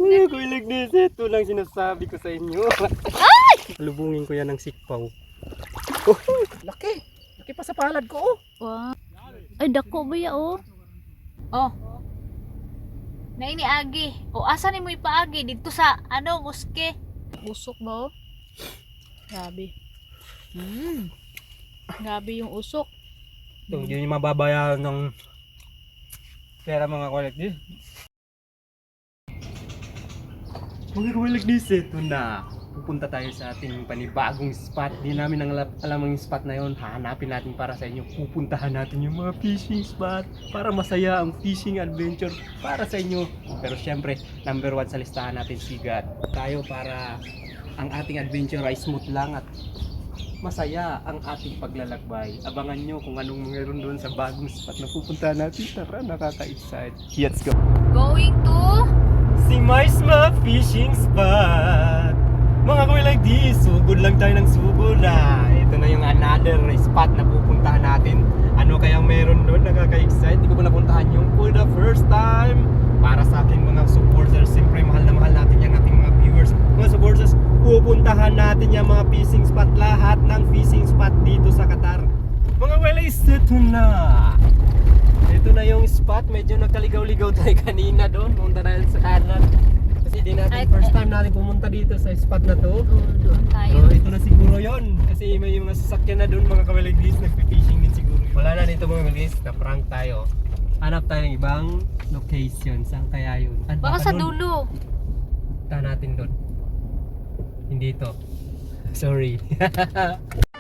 Mga Kuilignis, ito lang sinasabi ko sa inyo. Lubungin ko yan ng sikpaw. Oh, laki. Laki pa sa palad ko, oh. Wow. Ay, dako ba ya, oh? Oh. Naini agi. O asa ni mo ipaagi dito sa muske. Usok ba, oh? Grabe. Grabe yung usok. Ito, hindi nyo mababayaran ng pera mga Kuilignis. Mga Kuilignis, ito na. Pupunta tayo sa ating panibagong spot. Di namin alam ang spot na yon. Hahanapin natin para sa inyo. Pupuntahan natin yung mga fishing spot para masaya ang fishing adventure para sa inyo. Pero syempre, number 1 sa listahan natin sigat. Tayo para ang ating adventure ay smooth lang at masaya ang ating paglalakbay. Abangan nyo kung anong meron doon sa bagong spot na pupuntahan natin. Tara, nakaka-excite. Let's go! Going to Si Maisma Fishing Spot. Mga Kuilignis, sugod lang tayo ng sugod na. Ito na yung another spot na pupuntahan natin. Ano kayang meron doon? Nakaka-excite. Hindi ko pa napuntahan yung for the first time. Para sa ating mga supporters, siyempre mahal na mahal natin yung ating mga viewers. Mga supporters, pupuntahan natin yung mga fishing spot. Lahat ng fishing spot dito sa Qatar. Mga Kuilignis, ito na. Ito na yung spot. Medyo nagkaligaw-ligaw tayo kanina doon. Punta na sa kanan. Kasi di natin first time natin pumunta dito sa spot na to. doon tayo. So ito na siguro yon. Kasi may mga sasakyan na doon mga Kuilignis. Nagpi-fishing din siguro. Wala na dito mga Kuilignis. Na-prank tayo. Hanap tayo ng ibang location. Saan kaya yun? At Baka sa doon. dulo. Punta natin doon. Hindi to. Sorry.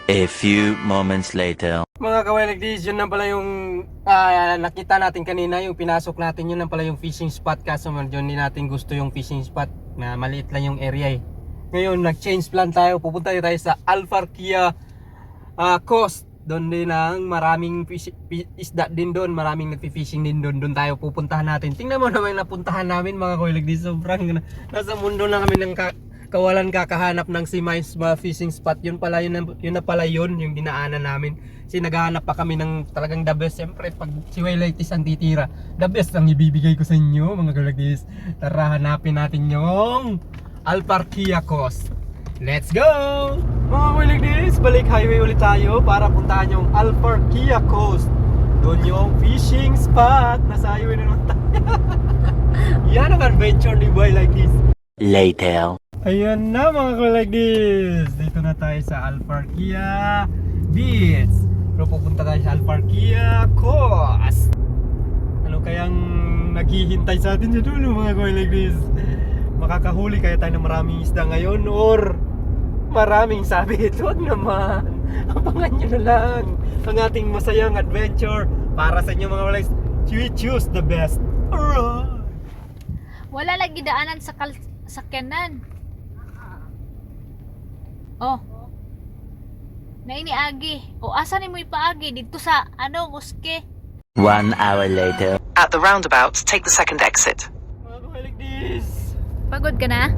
A few moments later. Mga Kuilignis, yun na pala yung nakita natin kanina, yung pinasok natin, yun na pala yung fishing spot. Kaso medyo hindi natin gusto yung fishing spot na maliit lang yung area eh. Ngayon nag-change plan tayo, pupunta tayo sa Al Farkia Coast. Doon din ang maraming isda din doon, maraming nagfi-fishing din doon. Doon tayo pupuntahan natin. Tingnan mo naman yung napuntahan namin mga Kuilignis, sobrang nasa mundo na kami ng kawalan kakahanap ng si Maisma Fishing Spot. Yun na pala yun yung dinaanan namin. Kasi naghahanap pa kami ng talagang the best. Siyempre pag si Waylaitis ang titira, the best ang ibibigay ko sa inyo mga Kuilignis. Tara, hanapin natin yung Al Farkia Coast. Let's go! Mga Kuilignis, balik highway ulit tayo para puntahan yung Al Farkia Coast. Doon yung fishing spot. Nasa highway na naman tayo. Yan ang adventure ni Waylaitis. Later. Ayan na mga Kuilignis, dito na tayo sa Al Farkia Beach. Pero pupunta tayo sa Al Farkia Coast. Ano kayang naghihintay sa atin sa dulo mga Kuilignis? Makakahuli kaya tayo ng maraming isda ngayon or maraming sabi? Huwag naman. Abangan nyo na lang ang ating masayang adventure para sa inyo mga Kuilignis. We choose the best. Alright. Wala lagi daanan sa sakyanan. Oh. Naini agi. O asa ni mo ipaagi dito sa muske. 1 hour later. At the roundabout, take the second exit. Mga Kuilignis. Pagod ka na?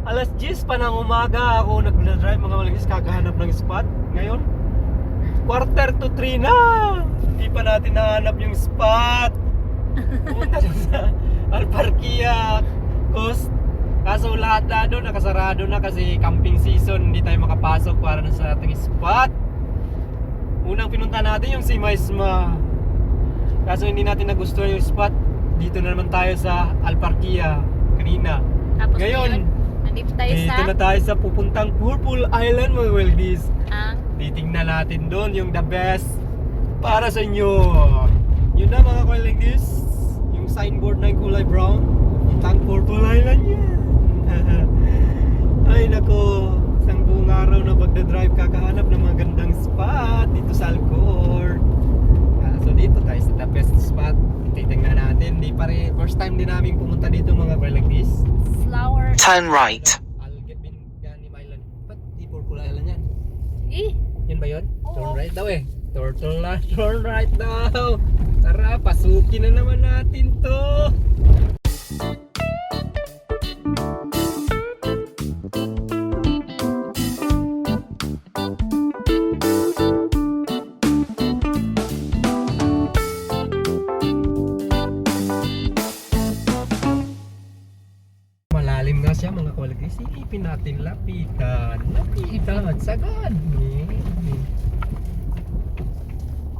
Alas 10 pa ng umaga ako nag-drive mga Kuilignis, kakahanap ng spot. Ngayon, 2:45 na. Hindi pa natin nahanap yung spot. Pumunta sa Al Farkia Coast. Kaso lahat na doon nakasarado na kasi camping season. Hindi tayo makapasok para na sa ating spot. Unang pinunta natin yung si Maisma. Kaso hindi natin nagustuhan yung spot. Dito na naman tayo sa Al Farkia kanina. Tapos Ngayon, nandito tayo sa dito na tayo sa pupuntang Purple Island mga Kuilignis. ang Titingnan natin doon yung the best para sa inyo. Yun na mga Kuilignis, yung signboard na yung kulay brown, pupuntang Purple Island yan. Ay nako, isang buong araw na pagdadrive kakahanap ng mga gandang spot dito sa Alcor. So dito tayo sa the best spot. Titingnan natin, di pa rin first time din namin pumunta dito mga Kuilignis. flower. Turn right. Algebin Ganim Island. Ba't di Purple Island yan? Eh, Yun ba yun? Oo. Turn right daw eh. Turn right daw. Tara, pasukin na naman natin to. siya mga kawaligay. Silipin natin, lapitan. Lapitan, sagad.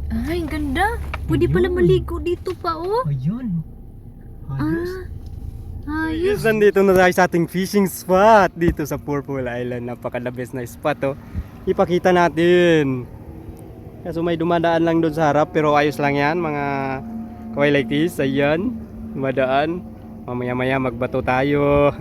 Ay, ang ganda. Pwede pala Ayun. maligo dito pa, oh. Ayun. Ayos. Ayos. Nandito na tayo sa ating fishing spot dito sa Purple Island. Napaka the best na spot oh. Ipakita natin. Kaso may dumadaan lang doon sa harap pero ayos lang yan mga kaway like this. Ayan, dumadaan. Mamaya maya magbato tayo.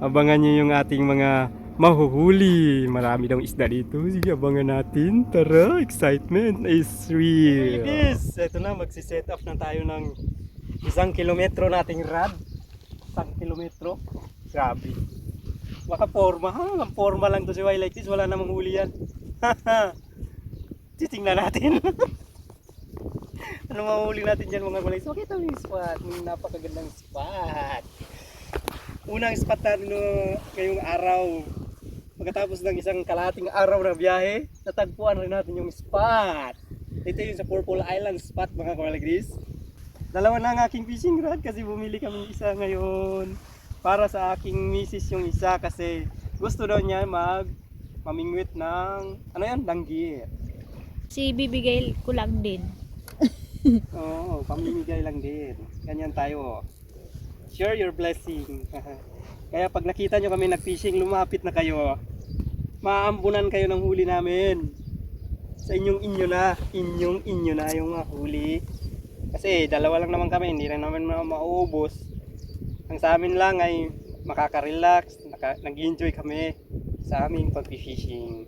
Abangan nyo yung ating mga mahuhuli. Marami daw isda dito. Sige, abangan natin. Tara, excitement is real. Yes, eto na, magsiset up na tayo ng 1 kilometro nating rod. 1 kilometro. Grabe. Baka forma. Ang forma lang to si Why Like This. Wala namang huli yan. Titingnan natin. Ano mahuli natin dyan mga kulay? So, kita mo yung spot. Napakagandang spot. Unang spot natin ngayong araw. Pagkatapos ng isang kalahating araw na biyahe, natagpuan rin natin yung spot. Ito yung sa Purple Island spot mga kamalagris. Dalawa na ang aking fishing rod kasi bumili kami isa ngayon. Para sa aking misis yung isa kasi gusto daw niya mamingwit ng ano yan? Danggit. Si bibigay ko lang din. Oo, pamimigay lang din. Ganyan tayo. Share your blessing. Kaya pag nakita nyo kami nag-fishing, lumapit na kayo. Maambunan kayo ng huli namin. Sa inyo na. Inyo na yung huli. Kasi dalawa lang naman kami, hindi rin naman mauubos. Ang sa amin lang ay makaka-relax, nag-enjoy kami sa aming pag-fishing.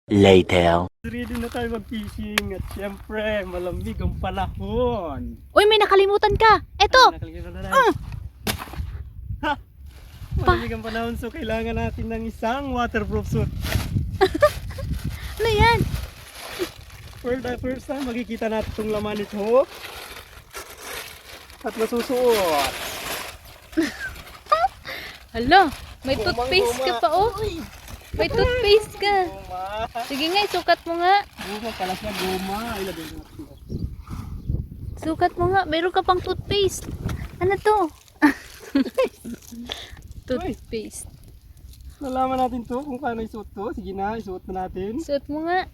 Later. Ready na tayo mag-fishing at syempre malamig ang panahon. Uy, may nakalimutan ka. Eto. Nakalimutan na tayo. Ha! Malamig ang panahon so kailangan natin ng isang waterproof suit. Ano yan? For the first time makikita natin itong laman nito. At masusuot. Hala, may toothpaste ka pa, oh. May toothpaste ka. Guma. Sige nga, isukat mo nga. Guma pala siya, guma. Ilagay natin. Sukat mo nga. Meron ka pang toothpaste. Ano to? Toothpaste. Nalaman natin to kung paano isuot to. Sige na, isuot na natin. Suot mo nga.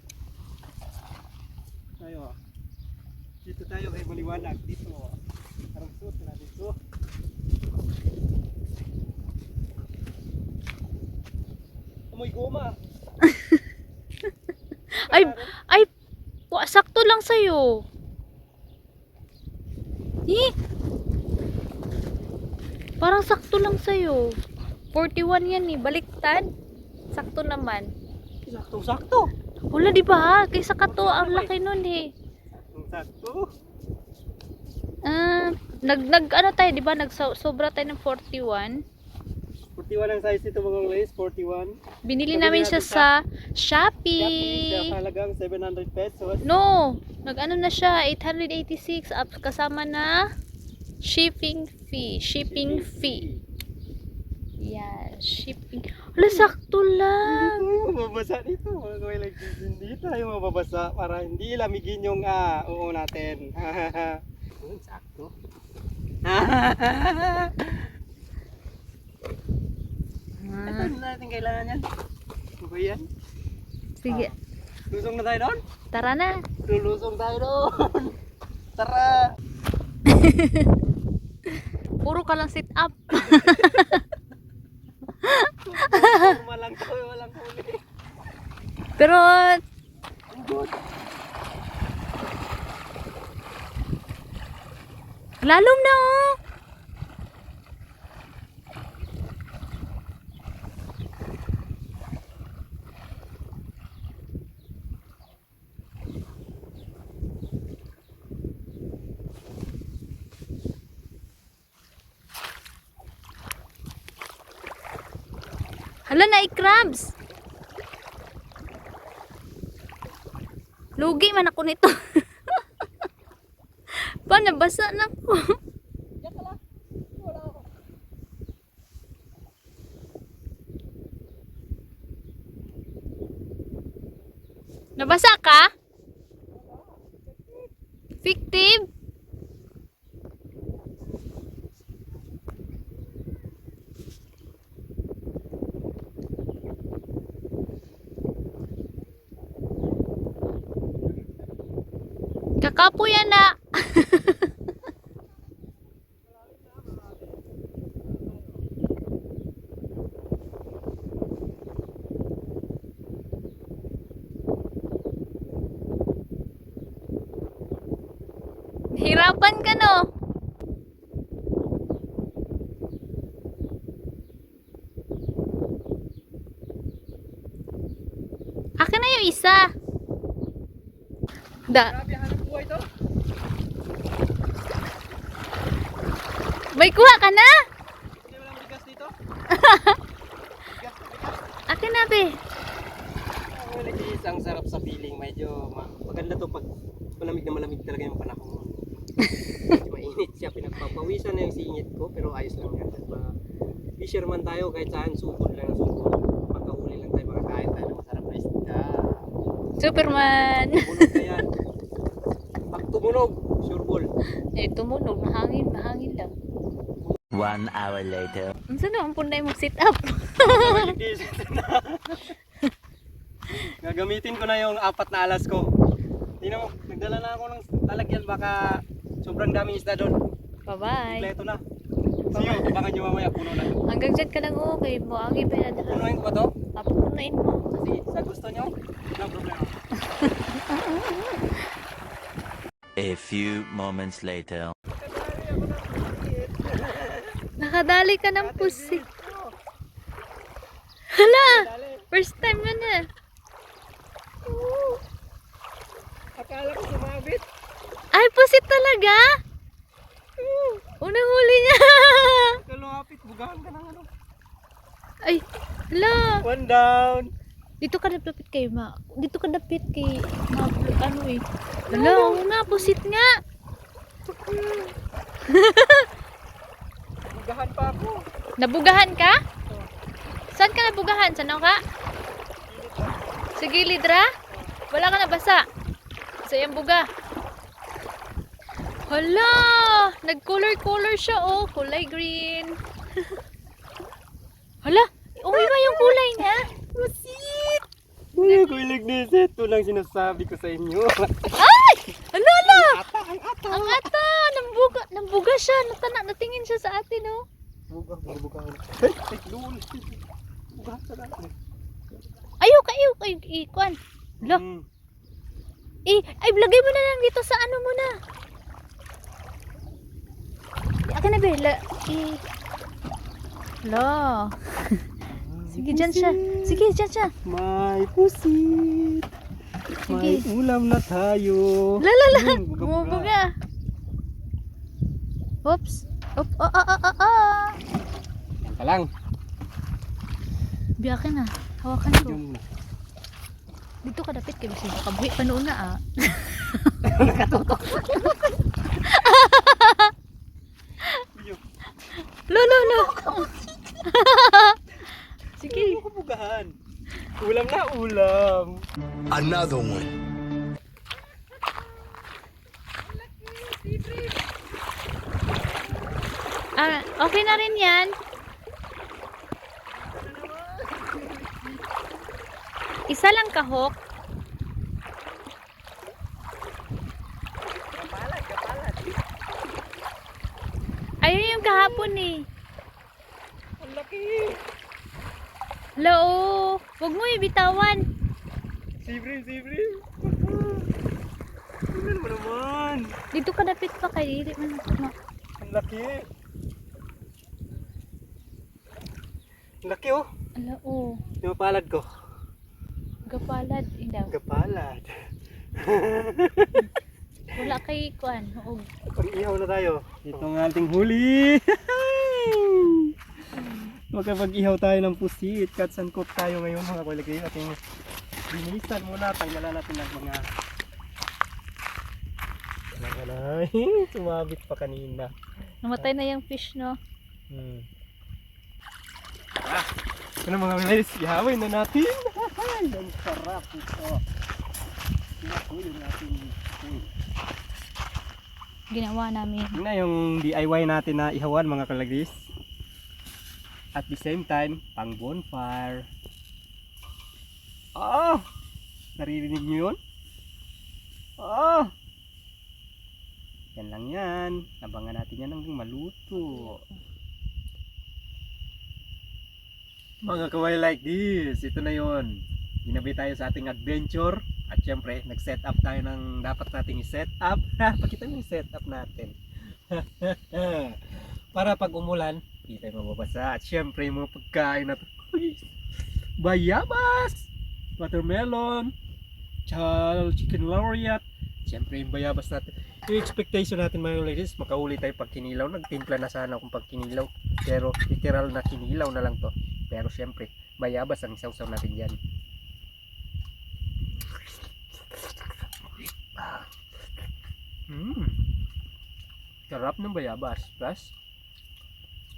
Tayo. Dito tayo kay maliwanag. Dito. Parang suot na natin to. Amoy goma. Ay, sakto lang sa'yo. Parang sakto lang sa'yo. 41 yan eh, baliktad. Sakto naman. Sakto-sakto. Wala di ba? Kaysa ka to, ang laki nun eh. Sakto. Ano tayo, di ba? Sobra tayo ng 41. 41 ang size nito mga guys, 41. Binili Nabili namin natin siya sa Shopee. Siya halagang 700 pesos. No, nag-ano na siya, 886 at kasama na shipping fee. Yeah, shipping. Wala, sakto lang. Hindi tayo mababasa dito. Mga kaway like this. Hindi tayo mababasa para hindi lamigin yung oo natin. Sakto. Ito na natin kailangan yan. Ano ba yan? Sige, Lusong na tayo doon? tara na. Lulusong tayo doon. Tara! Puro ka lang sit up. Forma lang tayo, walang huli. Pero, lalom na oh. Hala na crabs. Lugi man ako nito. Pa, nabasa na ko. Nabasa ka? Fictive? Nakapo yan na. Hirapan ka no. Akin na yung isa. Grabe, hanap buhay to. May kuha ka na? Hindi walang bigas dito. Akin na be. Ang sarap sa feeling. Medyo maganda to pag malamig na malamig talaga yung panahon. Medyo mainit siya. Pinagpapawisan na yung singit ko. Pero ayos lang yan. Fisherman tayo kahit saan. Sukod lang ang sukod. Makahuli lang tayo. Makakain tayo ng masarap na isda. Superman. Tumunog na yan. Pag tumunog, sure ball. Eh, tumunog. Mahangin lang. 1 hour later. Ang saan ang punay mong sit up? Gagamitin ko na yung 4 na alas ko. Tingnan mo, nagdala na ako ng talagyan. Baka sobrang daming isda doon. Bye-bye. Kompleto na. See you. Abangan nyo mamaya. Puno na. Hanggang dyan ka lang okay. Buwangi pa yan. Punuin ko ba to? Papunuin mo. Sige, sa gusto nyo? No problema. A few moments later. Nakadali ka ng pusi. Hala! First time mo na. Akala ko sumabit. Ay, pusit talaga? Unang huli niya. Kalapit. Bugahan ka ng ano. Ay, hala. One down. Dito ka dapit kay ma. Dito ka dapit kay ma. Ano eh. Hala, una, pusit nga. Bugahan pa ako. Nabugahan ka? Saan ka nabugahan? Saan ka? Sa gilid ra? Wala ka nabasa? Sa iyang buga. Hala! Nag-color siya oh. Kulay green. Hala! Uwi ba yung kulay niya? Pusit! Uy, kuilig ni Seth. Ito lang sinasabi ko sa inyo. Ay! Hala! Ang ata. Ang ata! Nambuga siya. Natingin siya sa atin oh. Bugahan. Hey, lul. Bugahan sa natin. Ayok, ikuan. Lo. Ay, lagay mo na lang dito sa ano mo na. Akin na be. Lo. Sige, dyan siya. Sige, dyan siya. May pusit. May Sige. ulam na tayo. Lala. Buga-buga. Bumubuga. Oops. Op. Yan ka lang. Biyakin na. Hawakan ko. Yun. Dito ka dapit kay Bisi. Kabuhi pa noon na ah. Lo. Sige. Ano ko bugahan? Ulam na ulam. Another one. Okay na rin yan. Isa lang kahok. Ayun yung kahapon eh. Ang laki. Hello. Huwag mo ibitawan. Sibrim. Tingnan mo naman. Dito ka dapit pa kay dili man ako. Ang laki. Ang laki oh. Ala oh. Yung palad ko. Gapalad indaw. Kapalad. Wala kay kuan. Og Pag-ihaw na tayo. Ito ang ating huli. Magkapag-ihaw tayo ng pusit. Cuts and cook tayo ngayon mga kuligay. Ating binilisan muna. Tanggalan natin ng mga sumabit pa kanina. namatay na yung fish no. Ano mga guys, ihawin na natin. Ang sarap ito. Pinahuli natin. Ginawa namin. Yun na yung DIY natin na ihawan mga kalagis. At the same time, pang bonfire. Naririnig nyo yun? Yan lang yan. Abangan natin yan hanggang maluto. Mga kawaii like this, ito na yon. Ginabi tayo sa ating adventure. At syempre, nag-set up tayo ng dapat nating i-set up. Pakita mo yung set up natin. Para pag umulan, hindi tayo mababasa. At syempre, yung mga pagkain na ito. Bayabas! Watermelon! Chicken laureate! Syempre, yung bayabas natin. Yung expectation natin mga ladies, makauli tayo pag kinilaw. Nagtimpla na sana kung pag kinilaw. Pero literal na kinilaw na lang to. Pero syempre, bayabas ang sausaw natin dyan. Sarap ng bayabas. Plus,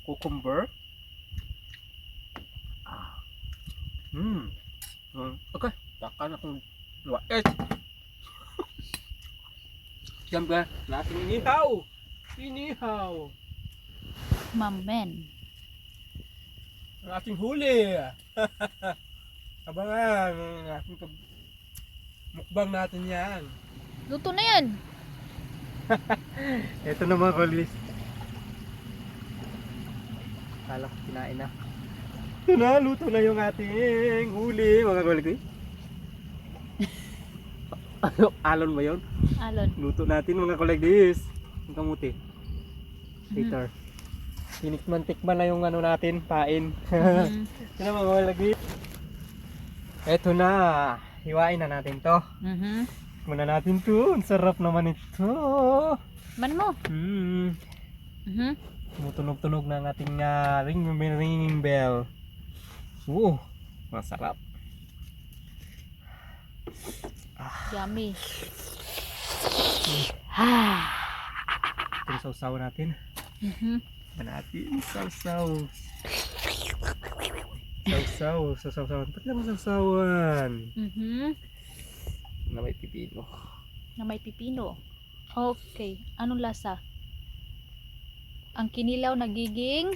cucumber. Okay, takan akong luwait. Siyempre, natin inihaw. Inihaw. Mamen. Ang ating huli. Abangan ang ating mukbang natin yan. Luto na yan. Ito na mga kolis. Kala ko kinain na. Ito na, luto na yung ating huli mga kolis. Ano, alon ba yun? Alon. Luto natin mga kolis. Ang kamuti. Later. Tinikman-tikman na yung ano natin, pain. Ito na mga kolis. Ito na. Hiwain na natin to. Muna natin to. Ang sarap naman ito. Man mo. Tumutunog-tunog na ang ating ringing bell. Masarap. Yummy. Itong sausaw natin. Sausaw. Sausawan. Ba't naman sausawan? Na may pipino. Na may pipino. Okay. Anong lasa? Ang kinilaw nagiging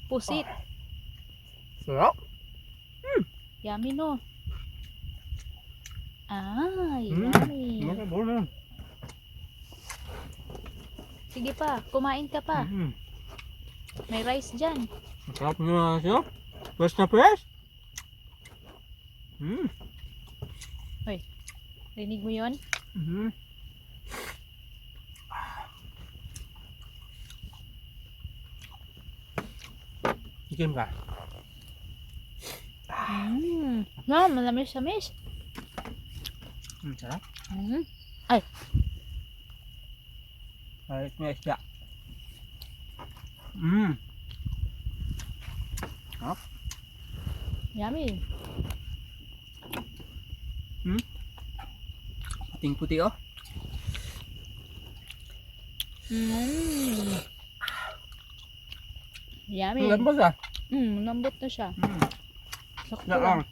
pusit. Sarap. Yummy no? Yummy. Masarap na. Sige pa, kumain ka pa. May rice dyan. Masarap nyo na siya. Fresh na fresh. Rinig mo yun? Ikim ka. No, malamis-lamis. Sarap. Ay, Ayos na isda. yummy. Ating puti oh. Yummy. Ang lambot ah. Lambot na siya. Sakto Isda lang.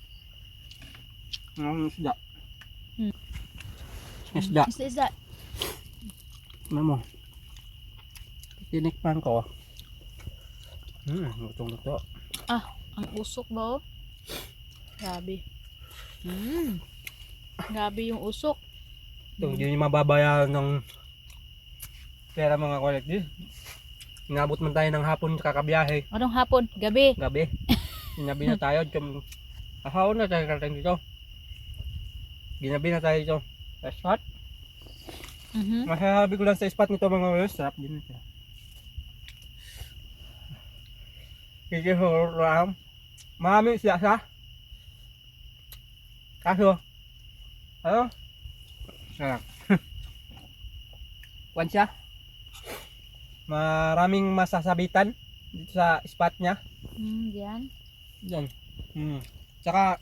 lang. Ang isda. Isda. Isda. Ano mo? Tinikpan ko. Lutong-luto. Ang usok ba oh? Grabe. Grabe yung usok. Ito, hindi nyo mababayaran ng pera mga kolektif. Inabot man tayo ng hapon sa kakabiyahe. Anong hapon? Gabi. Gabi. Ginabi na tayo. Ahawon na tayo karating dito. Ginabi na tayo dito. Sa spot. Masasabi ko lang sa spot nito mga kolektif. Sarap din ito. Sige ram. Marami siya sa. Kaso. Ano? Sarap. Kwan siya. Maraming masasabitan dito sa spot niya. Diyan. Diyan. Tsaka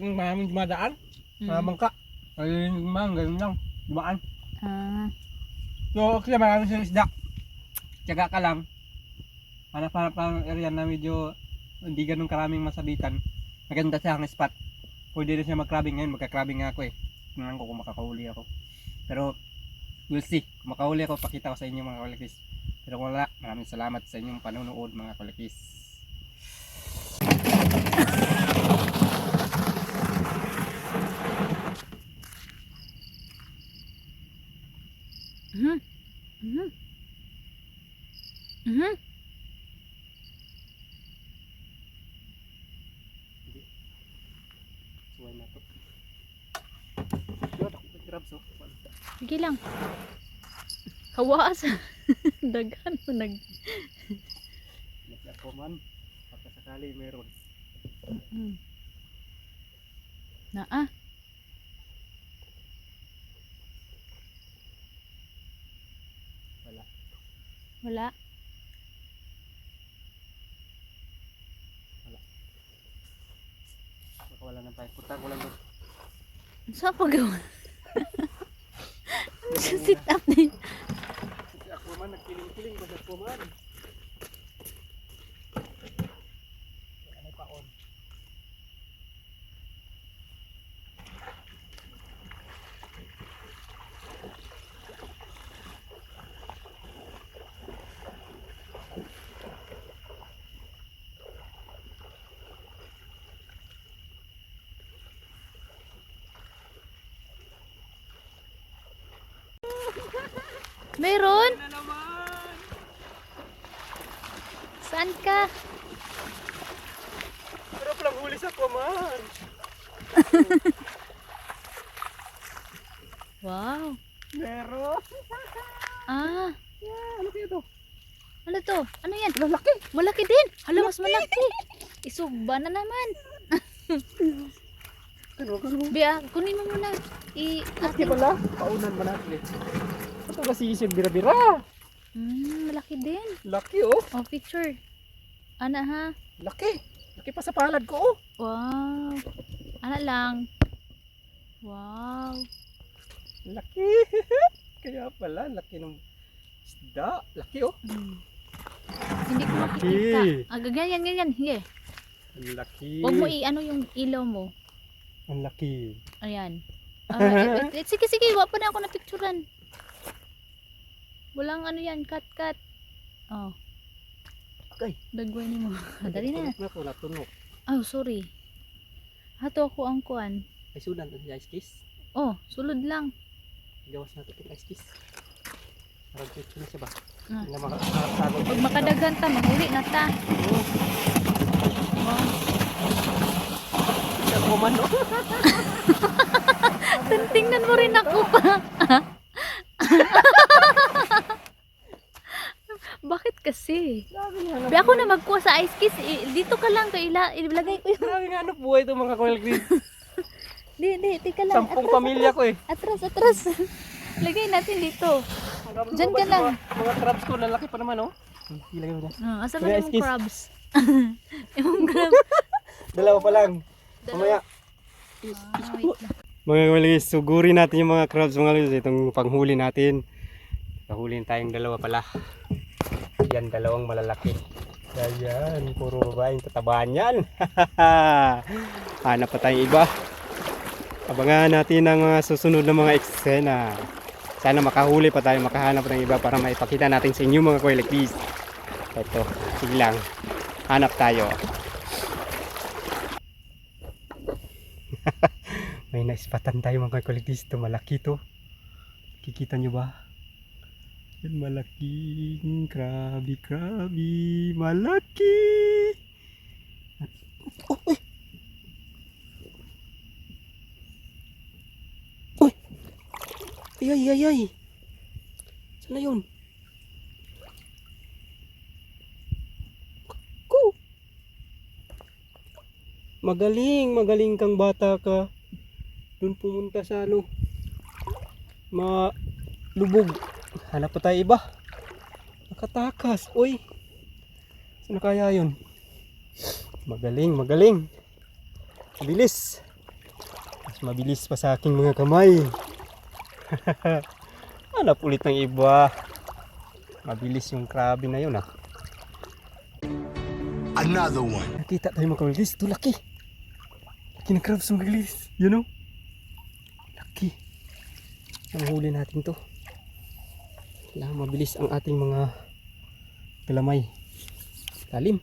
maraming dumadaan. Bangka. Ayun man, ganun lang. Dumaan. So, kasi maraming siyang isda. Tiyaga ka lang. Hanap-hanap ang area na medyo hindi ganun karaming masabitan. Maganda siya ang spot. Pwede rin siya mag-crabbing ngayon. Magka-crabbing nga ako eh. Tingnan ko kung makakahuli ako. Pero, we'll see. Kung makahuli ako, pakita ko sa inyo mga kolektis. Pero kung wala, maraming salamat sa inyong panonood mga kolektis. Mhm. Suway na to. Yun, ako may crabs oh. Sige lang. Hawaas. Daghan mo nag... Nasa ako man. Pagkasakali meron. Mm. Naa. Wala. Wala. Baka wala nang tayo. Putang ko lang doon. Saan pagawa? Ano siya sit up na yun? Kasi ako man, nagkiling-kiling ba sa ako man? Ano pa on? Meron? Saan ka? Pero palang huli sa ako man. Wow. Meron. Ah, Ano kaya to? ano to? Ano yan? Lalaki. Malaki din. Hala, mas malaki. Isugba na naman. Kano. Bia, kunin mo muna. Laki pala. Paunan ba natin? Ito kasi isip bira-bira. Malaki din. Laki oh. Oh, picture. Ana ha? Laki. Laki pa sa palad ko oh. Wow. Ana lang. Wow. Laki. Kaya pala, laki ng isda. Laki oh. Hindi ko makikita. Ganyan. Sige. Ang laki. Huwag mo i-ano yung ilaw mo. Ang laki. Ayan. Sige. Wala pa na ako na picturean. Walang ano yan. Cut. Oh. Okay. Dagway ni mo. Dali na. Tunok na ko, natunok. Oh, sorry. Hato ako ang kuan. Ay, sudan to si Ice Kiss. Oh, sulod lang. Gawas natin yung Ice Kiss. Parang picture na siya ba? Ah. Hindi na makakasagod. Pag makadagan ta, mahuli na ta. Oh. Siya ko man, no? Tingnan mo rin ako pa. Bakit kasi? Be ako na magkuha sa ice kiss. Dito ka lang kay ilagay ko yung... Grabe nga, ano buhay ito mga Coil Green. Di, tika lang. 10 pamilya ko eh. Atras. Lagay natin dito. Diyan ka lang. Mga crabs ko, lalaki pa naman, oh. Ilagay mo na. Asa ba May yung ice kiss. crabs? Yung crabs. Dalawa pa lang. Mamaya. Wait lang. Mga kawaligis, sugurin natin yung mga crabs mga kawaligis. Itong panghuli natin. Nahulin tayong dalawa pala. Yan, dalawang malalaki. Ayan, puro babaeng tatabaan yan. Hanap pa tayong iba. Abangan natin ang mga susunod na mga eksena. Sana makahuli pa tayo, makahanap ng iba para maipakita natin sa inyo mga kawaligis. Ito, sige lang. Hanap tayo. May naispatan tayo mga kawaligis. Ito, malaki to. Kikita nyo ba? Yan, malaking krabi, malaki. Oh, uy! Uy! Ay! Saan na yun? Ko! Magaling kang bata ka. Doon pumunta sa ano? Lubog. Hanap pa tayo iba. Nakatakas. Uy. Saan kaya yun? Magaling. Mabilis. Mas mabilis pa sa aking mga kamay. Hanap ulit ng iba. Mabilis yung krabi na yun ah. Another one. Nakita tayo mga kamaligis. Ito laki. Laki ng crabs mga kamaligis. You know? Laki. Ang huli natin to. Kailangan mabilis ang ating mga galamay. Lalim.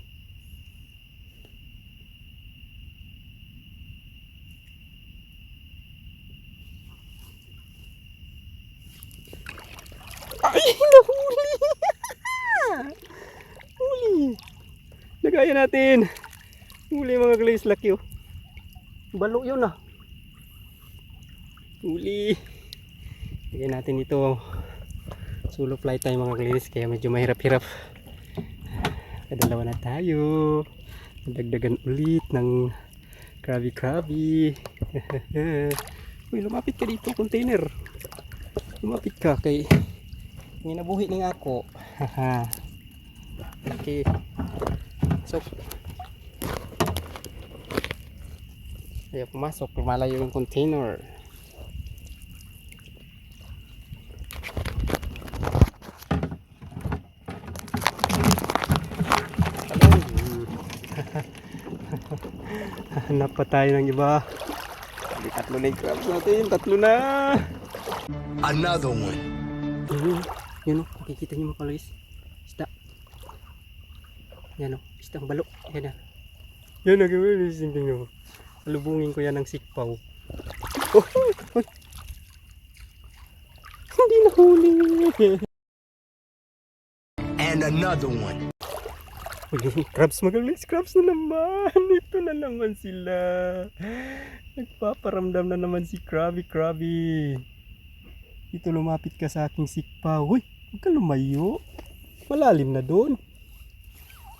Ay! Nahuli! Gaya natin. Huli mga guys, laki oh. Balo yun ah. Huli. Lagyan natin ito. Solo fly tayo mga guys, kaya medyo mahirap-hirap. Kadalawa na tayo. Dagdagan ulit ng krabi-krabi. Uy, lumapit ka dito, container. Lumapit ka kay nginabuhi ng ako. Okay. So, ayaw pumasok, lumalayo yung container. Hanap pa tayo ng iba. Tatlo na yung crabs natin, tatlo na. Another one. Yun o, makikita nyo mga kalagis. Isda. Yan o, isda ang balo. Yan na. Yan na, gawin. Tingnan mo. Alubungin ko yan ng sikpaw. Oh, oh. Hindi na huli. And another one. Crabs magalis, crabs na naman. Ito na naman sila. Nagpaparamdam na naman si Krabi. Ito, lumapit ka sa aking sikpaw. Uy, huwag ka lumayo. Malalim na doon.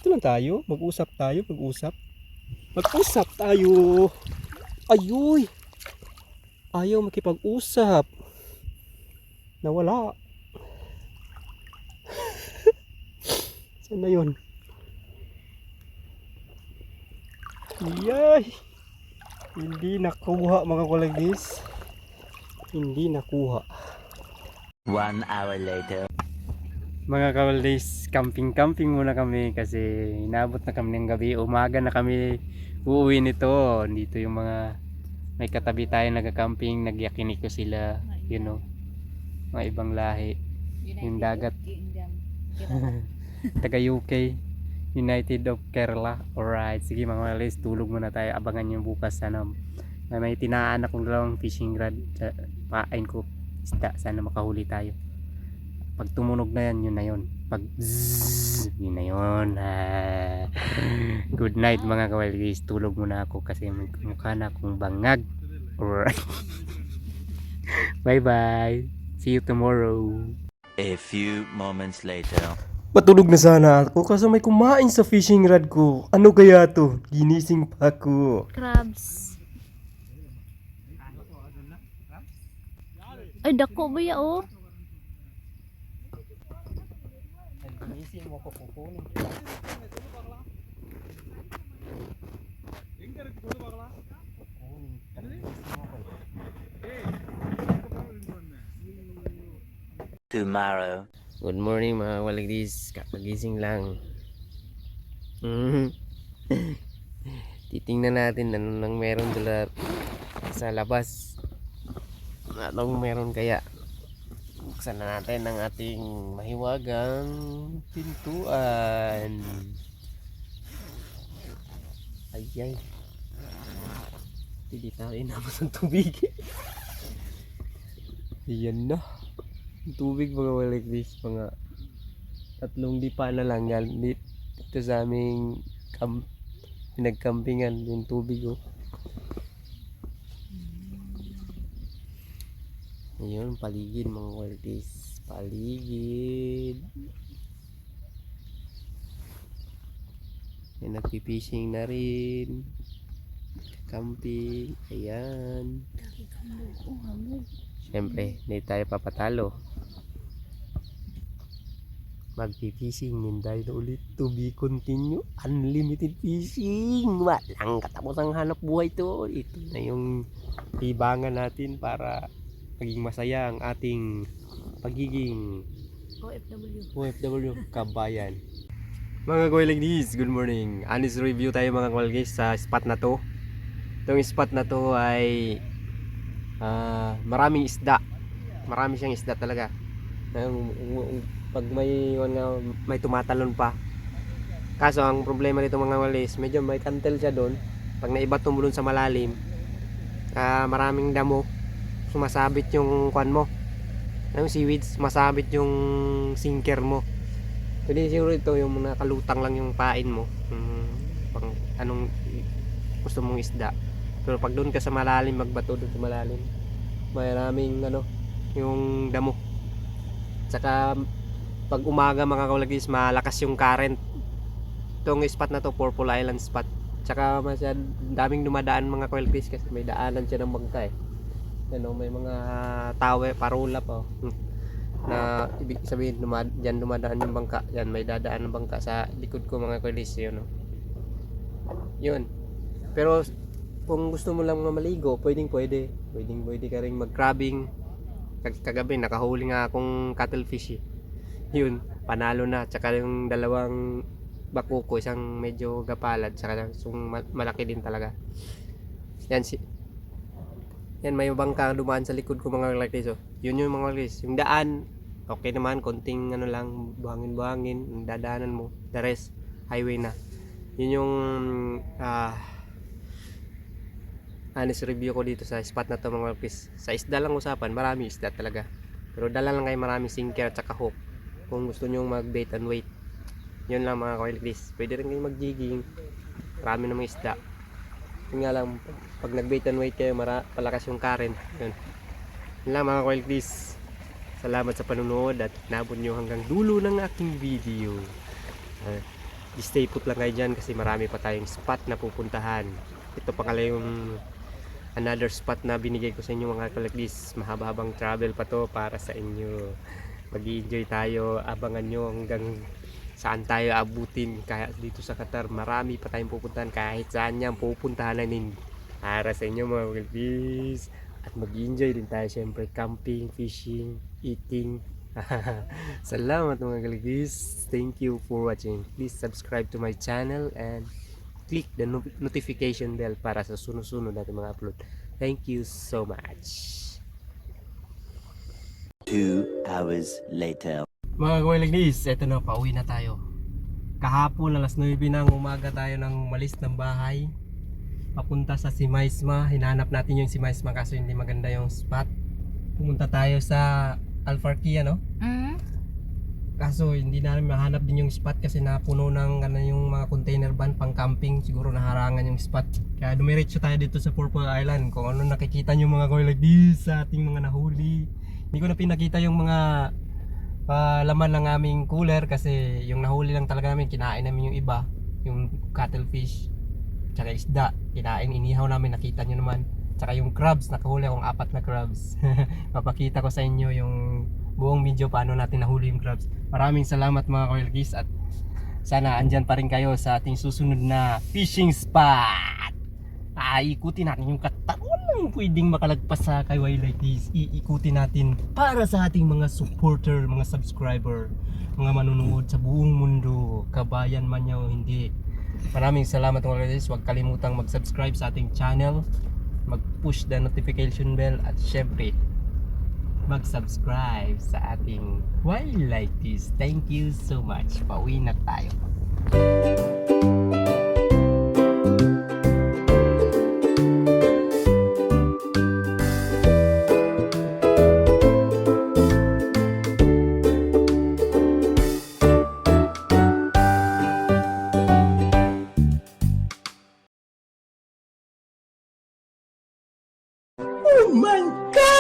Ito lang tayo. Mag-usap tayo. Mag-usap tayo. Ayoy. Ayaw makipag-usap. Nawala. Saan na yun? Yay! Hindi nakuha mga kalagis. Hindi nakuha. 1 hour later. Mga kalagis, camping muna kami kasi inabot na kami ng gabi. Umaga na kami uuwi nito. Dito yung mga may katabi tayo nagka-camping. Nagyakinik ko sila. You know, mga ibang lahi. Yung dagat. Taga UK. United of Kerala. Alright, sige mga guys, tulog muna tayo. Abangan nyo bukas. Sana may tinaan akong dalawang fishing rod. Pain ko isda. Sana makahuli tayo. Pag tumunog na yan, yun na yun. Pag zzz, yun na yun. Good night mga guys. Tulog muna ako kasi mukha na akong bangag. Alright. Bye bye. See you tomorrow. A few moments later. Matulog na sana ako kasi may kumain sa fishing rod ko. Ano kaya to? Ginising pa ako. Crabs. Ay, dako ba ya oh? Ginising mo ko kukunin. Tomorrow. Good morning mga walagdis. Kapagising lang. Titingnan natin ano nang meron dala sa labas. Anong meron kaya? Buksan na natin ang ating mahiwagang pintuan. Ayay. Hindi tayo inabot ng tubig. Ayan na. Tubig mga walagdis. Mga 3 dipa na lang dito sa aming pinagkampingan yung tubig oh. Ayun, paligid mga walagdis. Paligid. Yan, nagpipishing na rin. Camping. Ayan. Siyempre, hindi tayo papatalo. Magpipishing din tayo ulit. To be continue. Unlimited fishing. Walang katapos ang hanap buhay to. Ito na yung libangan natin para maging masaya ang ating pagiging OFW kabayan. Mga Koilagdis, good morning. Honest review tayo mga Koilagdis sa spot na to. Itong spot na to ay maraming isda. Marami siyang isda talaga. Pag may tumatalon pa. Kaso ang problema nito mga walis, medyo may kantel siya doon. Pag naibat mo doon sa malalim, maraming damo, sumasabit yung kwan mo. Yung seaweeds, masabit yung sinker mo. Hindi siguro ito yung nakalutang lang yung pain mo. pang anong gusto mong isda. Pero pag doon ka sa malalim, magbato doon sa malalim, maraming yung damo. Tsaka pag umaga mga kaulagis, malakas yung current. Itong spot na to, Purple Island spot. Tsaka daming dumadaan mga kaulagis kasi may daanan siya ng bangka eh. May mga tawe, parula pa na ibig sabihin dyan dumadaan yung bangka. Yan, may dadaan ng bangka sa likod ko mga kaulagis. Yun. Pero kung gusto mo lang maligo, pwede ka rin mag-crabbing. Kagabi nakahuli nga akong cuttlefish eh. Yun, panalo na. Tsaka yung dalawang bakuko, isang medyo gapalad, tsaka yung malaki din talaga. Yan may bangka dumaan sa likod ko mga kaulagis. Yun yung mga kaulagis. Yung daan okay naman, konting lang, buhangin ang dadaanan mo. The rest highway na. Yun yung honest review ko dito sa spot na to mga kaulagis. Sa isda lang usapan, marami isda talaga. Pero dala lang kayo marami sinker at saka hook. Kung gusto nyo mag bait and wait, yun lang mga kaulagis. Pwede rin kayo mag jigging, marami namang isda. Yun nga lang, pag nag bait and wait kayo, palakas yung current. Yun lang mga kaulagis. Salamat sa panunood at nabot nyo hanggang dulo ng aking video. Stay put lang kayo dyan kasi marami pa tayong spot na pupuntahan. Ito pa pala yung another spot na binigay ko sa inyo mga kaulagis. Mahaba-habang travel pa to para sa inyo. Mag-i-enjoy tayo, abangan nyo hanggang saan tayo abutin. Kaya dito sa Qatar marami pa tayong pupuntahan, kahit saan yan pupuntahan natin para sa inyo mga kaulagis. At mag-enjoy din tayo syempre, camping, fishing, eating. Salamat mga kaulagis. Thank you for watching. Please subscribe to my channel and click the notification bell para sa sunod-sunod natin mga upload. Thank you so much. 2 hours later. Mga kaulagis, eto na, pauwi na tayo. Kahapon alas 9 ng umaga tayo nang umalis ng bahay papunta sa Simaisma. Hinanap natin yung Simaisma kaso hindi maganda yung spot. Pumunta tayo sa Alfarkia kaso hindi namin mahanap din yung spot kasi napuno ng yung mga container van pang camping. Siguro naharangan yung spot, kaya dumiretso tayo dito sa Purple Island. Kung ano nakikita nyo mga kaulagis sa ating mga nahuli, hindi ko na pinakita yung mga laman ng aming cooler kasi yung nahuli lang talaga namin, kinain namin yung iba, yung cuttlefish tsaka isda, kinain, inihaw namin, nakita nyo naman. Tsaka yung crabs, nakahuli akong 4 na crabs. Papakita ko sa inyo yung buong video paano natin nahuli yung crabs. Maraming salamat mga kaulagis at sana andyan pa rin kayo sa ating susunod na fishing spot. Ikutin natin yung Qatar. Walang pwedeng makalagpas sa kayway like this. Iikutin natin para sa ating mga supporter, mga subscriber, mga manunood sa buong mundo, kabayan man nyo o hindi. Maraming salamat mga kaulagis. Huwag kalimutang mag-subscribe sa ating channel, mag-push the notification bell at syempre mag-subscribe sa ating Why Like This. Thank you so much. Pauwi na tayo. Oh my God!